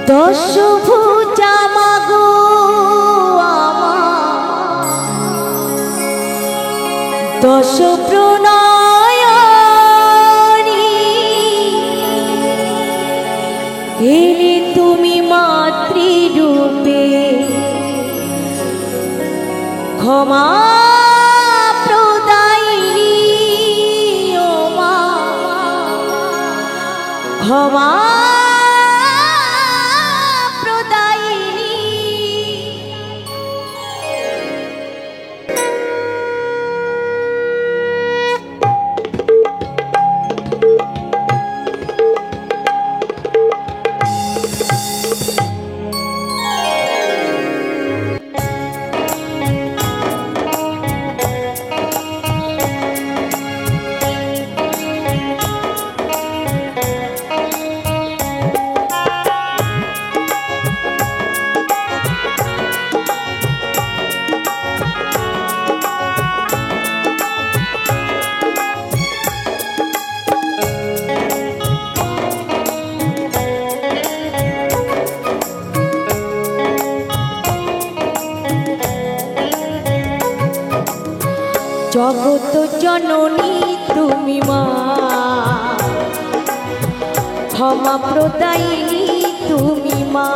দশভুজা মাগো আমার দশ প্রণয়নী এলে তুমি মাতৃরূপে ক্ষমা প্রদায়িনী ও মা ক্ষমা জগত জননী তুমি মা ক্ষমা প্রদায়িনী তুমি মা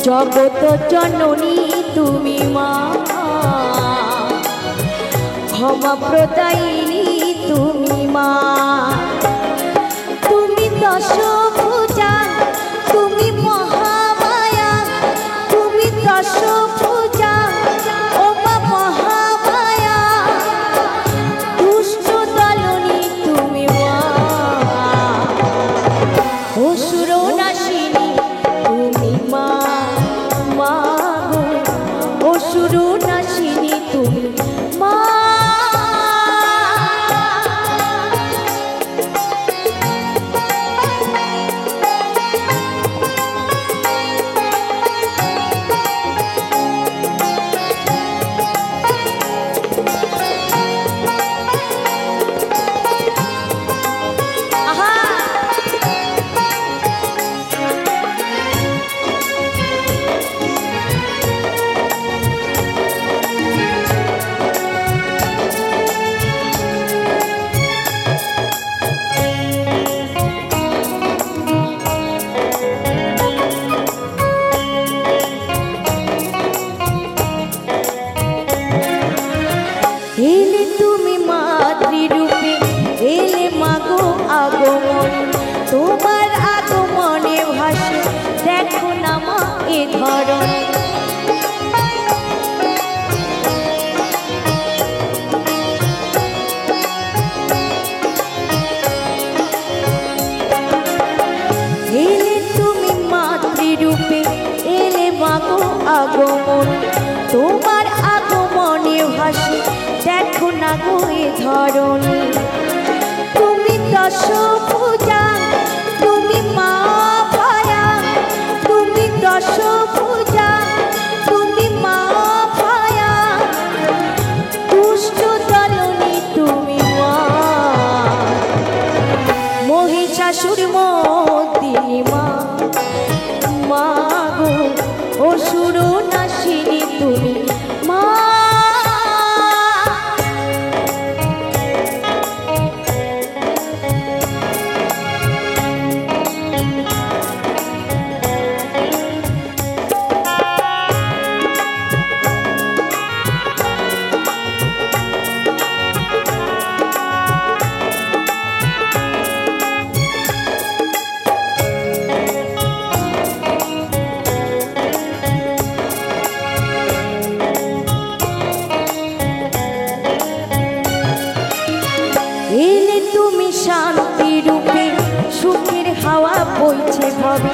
জগত জননী তুমি মা ক্ষমা প্রদায়িনী তুমি মা তুমি দশভুজা তুমি মহামায়া তুমি দশভুজা এলে তুমি মাতৃরূপে এলে মাগো আগমন তোমার আগমনে ভাসে দেখো না মা এ ধরন এলে তুমি মাতৃরূপে এলে মাগো আগমন তোমার আগমনে ভাসে দেখো না গো এ ধরনী তুমি দশভুজা তুমি মা ভায়া তুমি দশভুজা তুমি মা ভায়া দুষ্ট দলনী তুমি মা মহিষাসুর মর্দিনী মা মা গো অসুর নাশিনী তুমি মা এলে তুমি শান্তি রূপে সুখের হাওয়া বইছে ভবে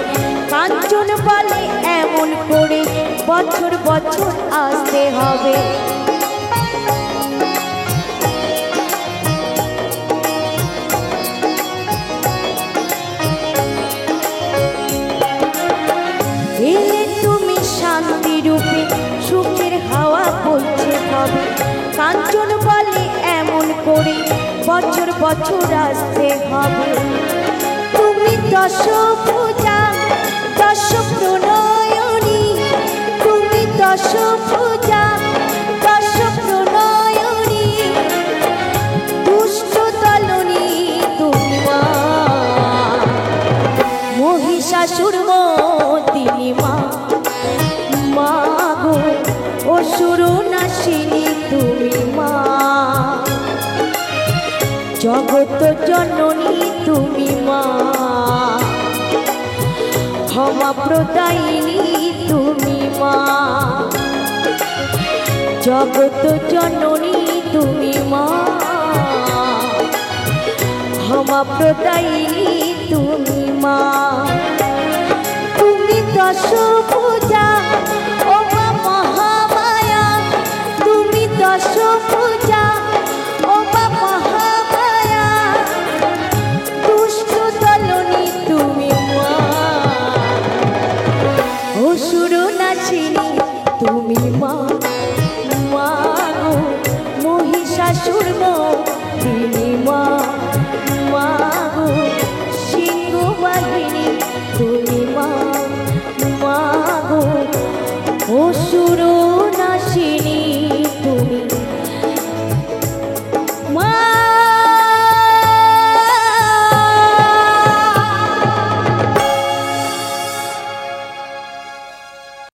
কাঞ্চন বলে এমন করে বছর বছর আসতে হবে এলে তুমি শান্তি রূপে সুখের হাওয়া বইছে ভবে কাঞ্চন বলে এমন করে বছর বছর আসতে হবে তুমি দশ পূজা দশ প্রণয়নী, তুমি দশ পূজা দশ প্রণয়নী, দুষ্ট দলনী তুমি মা, মহিষাসুর মর্দিনী মা, মা গো অসুর নাশিনী তুমি মা, জগত জননী তুমি মা, ক্ষমা প্রদায়িনী তুমি মা, জগত জননী তুমি মা, ক্ষমা প্রদায়িনী